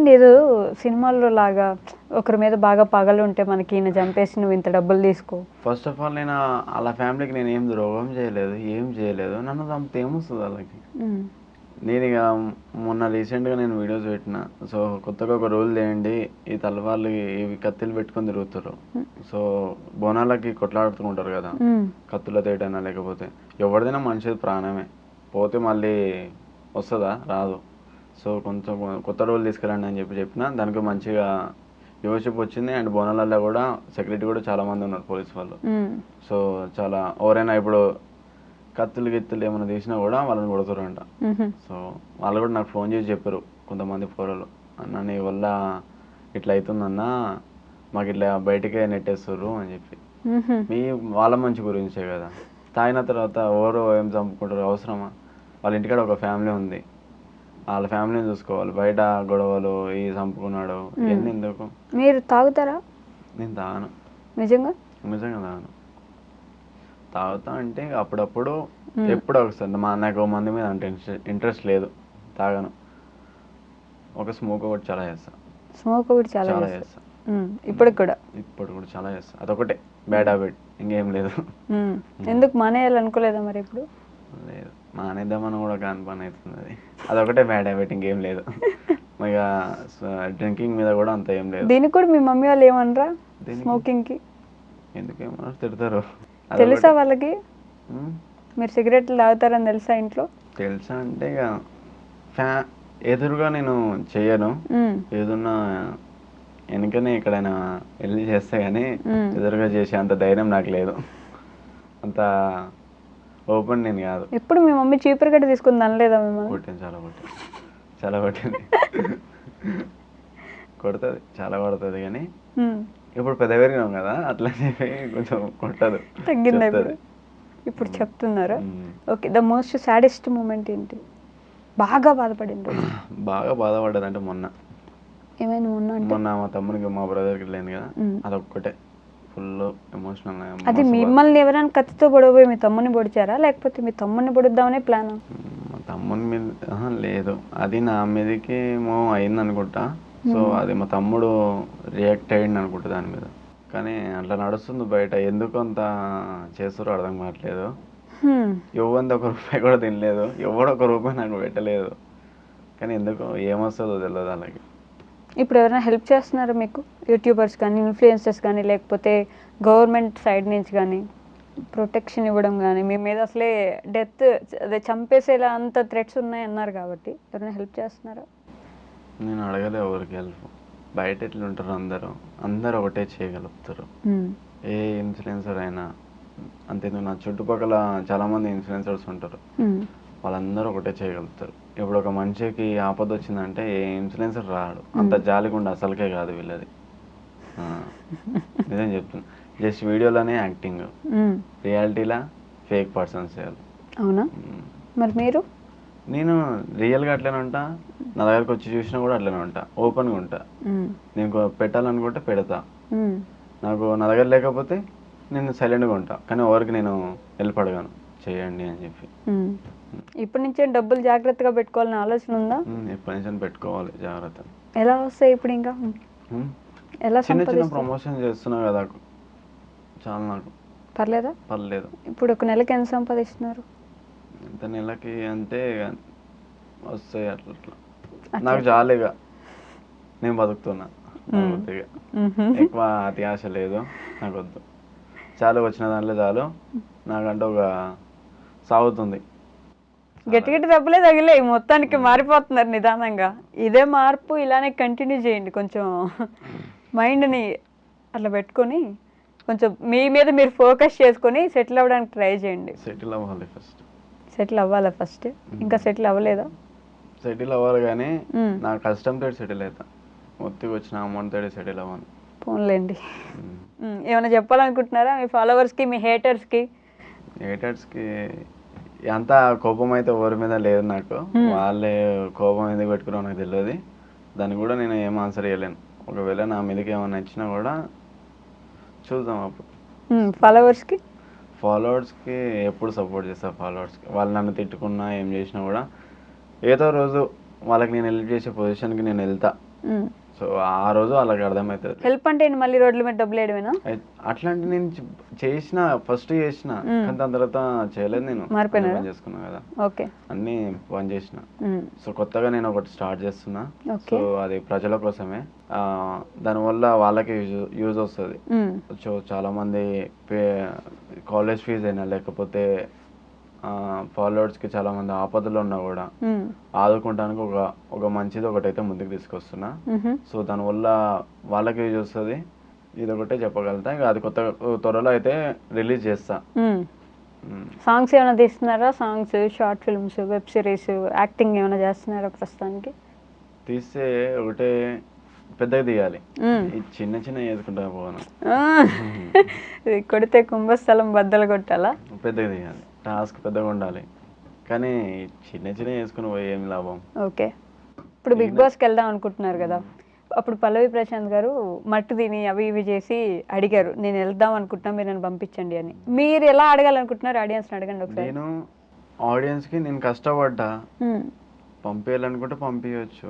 ఎలాగండి ఏదో సినిమాల్లో లాగా ఒకరి మీద బాగా పగలు ఉంటే మనకి ఈయన చంపేసి నువ్వు ఇంత డబ్బులు తీసుకో. ఫస్ట్ ఆఫ్ ఆల్ నేను వాళ్ళ ఫ్యామిలీకి నేను ఏం ద్రోహం చేయలేదు, ఏం చేయలేదు. నన్ను చంపితే ఏమొస్తుంది వాళ్ళకి? నేను ఇక మొన్న రీసెంట్గా నేను వీడియోస్ పెట్టిన. సో కొత్తగా ఒక రూల్ చేయండి, ఈ తలవాళ్ళు ఇవి కత్తిలు పెట్టుకొని తిరుగుతారు. సో బోనాలకి కొట్లాడుతుంటారు కదా, కత్తుల తేటైనా లేకపోతే ఎవరిదైనా మనిషి ప్రాణమే పోతే మళ్ళీ వస్తుందా? రాదు. సో కొంచెం కొత్త రూల్ తీసుకురండి అని చెప్పిన. దానికి మంచిగా వ్యూవర్షిప్ వచ్చింది. అండ్ బోనాలలో కూడా సెక్యూరిటీ కూడా చాలా మంది ఉన్నారు, పోలీస్ వాళ్ళు. సో చాలా ఎవరైనా ఇప్పుడు కత్తులు గిత్తులు ఏమైనా తీసినా కూడా వాళ్ళని కొడుతారంట. సో వాళ్ళు కూడా నాకు ఫోన్ చేసి చెప్పారు కొంతమంది పోరలు, అన్న నీ వల్ల ఇట్లా అవుతుందన్నా, మాకు ఇట్లా బయటకే నెట్టేస్తారు అని చెప్పి. మీ వాళ్ళ మంచి గురించే కదా, తాగిన తర్వాత ఎవరు ఏం చంపుకుంటారు అవసరమా? వాళ్ళ ఇంటికాడ ఒక ఫ్యామిలీ ఉంది, వాళ్ళ ఫ్యామిలీని చూసుకోవాలి. బయట గొడవలు ఈ చంపుకున్నాడు ఇవన్నీ ఎందుకు? మీరు తాగుతారా? నేను తాగను. నిజంగా నిజంగా తాగను. తాగుతా అంటే అప్పుడప్పుడు ఎప్పుడో ఒకసారి. నాకు మంది మీద అంటే ఇంట్రెస్ట్ లేదు, తాగను. ఒక స్మోక్ ఒకటి చాలా చేస్తా. స్మోక్ ఒకటి చాలా చేస్తా ఇప్పుడు కూడా చాలా చేస్తా. అదొకటే బ్యాడ్ హ్యాబిట్, ఇంకేం లేదు. ఎందుకు మానేయాలనుకోలేదా మరి? ఇప్పుడు లేదు, మానేద్దామని కూడా కాని పని అవుతుంది. అదొకటే బ్యాడ్ హ్యాబిట్, ఇంకేం లేదు. ఇక డ్రింకింగ్ మీద కూడా అంత ఏం లేదు. దీనికి కూడా మీ మమ్మీ వాళ్ళు ఏమనరా? స్మోకింగ్ కి ఎందుకేమన్నారు? తిడతారు. తెలుసా వాళ్ళకి మీరు సిగరెట్లు తాగుతారని తెలుసా ఇంట్లో? తెలుసా అంటే ఇక ఎదురుగా నేను చెయ్యను, ఏదన్నా వెనుకనే ఎక్కడైనా వెళ్ళి చేస్తే కానీ ఎదురుగా చేసే అంత ధైర్యం నాకు లేదు, అంత ఓపెన్ నేను కాదు. ఎప్పుడు మీ మమ్మీ చీపురు గడ్డ తీసుకుంది అనలేదా మిమ్మల్ని? కొట్టింది, చాలా కొట్టింది. కొడుతుంది, చాలా కొడుతుంది. కానీ ఇప్పుడు పెద్ద పెరిగినాం కదా, అట్లా కొంచెం కొట్టదు, తగ్గింది. ఇప్పుడు చెప్తున్నారా? Okay, the most saddest moment ఏంటి? బాగా బాధపడింది. బాగా బాధపడ్డదంటే ఏమైనా మొన్న మా తమ్మునికి మా బ్రదర్కి లేని కదా, అదొక్కటే ఫుల్ ఎమోషనల్. అది మిమ్మల్ని ఎవరైనా కత్తితో పొడవబోయి మీ తమ్ముని పొడిచారా, లేకపోతే మీ తమ్ముని పొడుద్దామనే ప్లానా? మా తమ్ముని మీద లేదు, అది నా మీదకి ఏమో అయింది అనుకుంటా. సో అది మా తమ్ముడు రియాక్ట్ అయ్యింది అనుకుంటా దాని మీద. కానీ అట్లా నడుస్తుంది బయట, ఎందుకు అంత చేస్తారో అర్థం కావట్లేదు. ఎవరిది ఒక రూపాయి కూడా తినలేదు, ఎవడో ఒక రూపాయి నాకు పెట్టలేదు. కానీ ఎందుకు ఏమొస్తుందో తెలియదు వాళ్ళకి. ఇప్పుడు ఎవరైనా హెల్ప్ చేస్తున్నారా మీకు? యూట్యూబర్స్ కానీ, ఇన్ఫ్లుయెన్సర్స్ కానీ, లేకపోతే గవర్నమెంట్ సైడ్ నుంచి కానీ ప్రొటెక్షన్ ఇవ్వడం కానీ, మీ మీద అసలే డెత్ అదే చంపేసేలా అంత థ్రెట్స్ ఉన్నాయి అన్నారు కాబట్టి ఎవరైనా హెల్ప్ చేస్తున్నారా? నేను అడగలే ఎవరికి హెల్ప్. బయట ఎట్లా ఉంటారు, అందరూ ఒకటే చేయగలుగుతారు. ఏ ఇన్ఫ్లుయెన్సర్ అయినా అంతేందుకు నా చుట్టుపక్కల చాలామంది ఇన్ఫ్లుయెన్సర్స్ ఉంటారు, వాళ్ళందరూ ఒకటే చేయగలుగుతారు. ఇప్పుడు ఒక మనిషికి ఆపద వచ్చిందంటే ఏ ఇన్ఫ్లుయెన్సర్ రాడు, అంత జాలిగుండా అసలుకే కాదు వీళ్ళది. నిజం చెప్తున్నా, జస్ట్ వీడియోలోనే యాక్టింగ్, రియాలిటీలా ఫేక్ పర్సన్స్ చేయాలి. అవునా? మరి మీరు? నేను రియల్గా అట్లనే ఉంటా, నా దగ్గరకు వచ్చి చూసినా కూడా అట్లనే ఉంటా, ఓపెన్గా ఉంటా. నేను పెట్టాలనుకుంటే పెడతా, నాకు నా దగ్గర లేకపోతే నేను సైలెంట్గా ఉంటా. కానీ ఎవరికి నేను హెల్ప్ అడగాను, చేయండి అని చెప్పి. ఇప్పటి నుంచే డబ్బులు జాగ్రత్తగా పెట్టుకోవాలని ఆలోచన ఉందా? ఇప్పటి నుంచి పెట్టుకోవాలి జాగ్రత్త. ఎలా వస్తాయి ఇప్పుడు? ఇంకా ఎలా? చిన్న చిన్న ప్రమోషన్ చేస్తున్నా కదా, చాలా నాకు పర్లేదా? పర్లేదు. ఇప్పుడు ఒక నెలకి ఎంత సంపాదిస్తున్నారు? ఎంత నెలకి అంటే వస్తాయి అట్లా అట్లా, నాకు చాలుగా, నేను బతుకుతున్నా. ఎక్కువ అతి ఆశ లేదు నాకు, వద్దు, చాలు, వచ్చిన దాంట్లో చాలు. నాకంటే ఒక సాగుతుంది. గట్టి డబ్బులే తగిలే, మొత్తానికి మారిపోతున్నారు నిదానంగా. ఇదే మార్పు ఇలానే కంటిన్యూ చేయండి. కొంచెం మైండ్ని అట్లా పెట్టుకొని కొంచెం మీ మీద మీరు ఫోకస్ చేసుకొని సెటిల్ అవ్వడానికి ట్రై చేయండి. సెటిల్ అవ్వాలి ఫస్ట్. సెటిల్ అవ్వాలా ఫస్ట్? ఇంకా సెటిల్ అవ్వలేదా? సెటిల్ అవ్వాలి కానీ నా కష్టంతో సెటిల్ అవుతా, మొత్తికి వచ్చిన అమౌంట్ తోటి సెటిల్ అవ్వను. పోన్లేండి. ఏమైనా చెప్పాలనుకుంటున్నారా మీ ఫాలోవర్స్కి, మీ హేటర్స్కి? హేటర్స్కి అంత కోపం అయితే ఎవరి మీద లేదు నాకు, వాళ్ళే కోపం ఎందుకు పెట్టుకున్నారో నాకు తెలియదు. దాన్ని కూడా నేను ఏం ఆన్సర్ చేయలేను. ఒకవేళ నా మీదకి ఏమైనా నచ్చినా కూడా చూద్దాం అప్పుడు. ఫాలోవర్స్కి ఎప్పుడు సపోర్ట్ చేస్తాను. ఫాలోవర్స్కి వాళ్ళు నన్ను తిట్టుకున్నా ఏం చేసినా కూడా ఏదో రోజు వాళ్ళకి నేను హెల్ప్ చేసే పొజిషన్కి నేను వెళ్తా. సో ఆ రోజు వాళ్ళకి అర్థమవుతుంది. హెల్ప్ అంటే ఏంటి? మళ్ళీ రోడ్ల మీద డబ్బులు వేయడమేనా? అట్లాంటి నేను చేసిన, ఫస్ట్ చేసిన, కానీ దాని తర్వాత చేయలేదు. నేను పని చేసుకున్నా కదా, ఓకే, అన్ని బంద్ చేసిన. సో కొత్తగా నేను ఒకటి స్టార్ట్ చేస్తున్నా. సో అది ప్రజల కోసమే. దానివల్ల వాళ్ళకి యూజ్ వస్తుంది. సో చాలా మంది కాలేజ్ ఫీజు అయినా లేకపోతే ఫాలోవర్స్ కి చాలా మంది ఆపదలు ఉన్నా కూడా ఆదుకుంటానికి ఒక మంచిది ఒకటైతే ముందుకు తీసుకొస్తున్నా. సో దానివల్ల వాళ్ళకి యూజ్ వస్తుంది. ఇది ఒకటే చెప్పగలుగుతా. ఇంకా అది త్వరలో అయితే రిలీజ్ చేస్తా. సాంగ్స్ ఏమైనా తీస్తున్నారా? Songs, short films, web series, acting ఏమైనా చేస్తున్నారా ప్రస్తుతానికి? తీస్తే ఒకటే పెద్దగా తీయాలి. చిన్న చిన్న చేసుకుంటా పోను. కొడితే కుంభస్థలం బద్దలు కొట్టాలా? పెద్దగా తీయాలి, టాస్క్ పెద్దగా ఉండాలి, కానీ చిన్న చిన్న చేసుకుని పోయి ఏం లాభం. ఓకే, ఇప్పుడు బిగ్ బాస్కి వెళ్దాం అనుకుంటున్నారు కదా, అప్పుడు పల్లవి ప్రశాంత్ గారు మట్టు తిని అవి ఇవి చేసి అడిగారు, నేను వెళ్దాం అనుకుంటున్నా, మీరు నన్ను పంపించండి అని. మీరు ఎలా అడగాలనుకుంటున్నారు? ఆడియన్స్ అడగండి ఒకసారి. నేను ఆడియన్స్ కి నేను కష్టపడ్డా, పంపించాలనుకుంటే పంపించవచ్చు.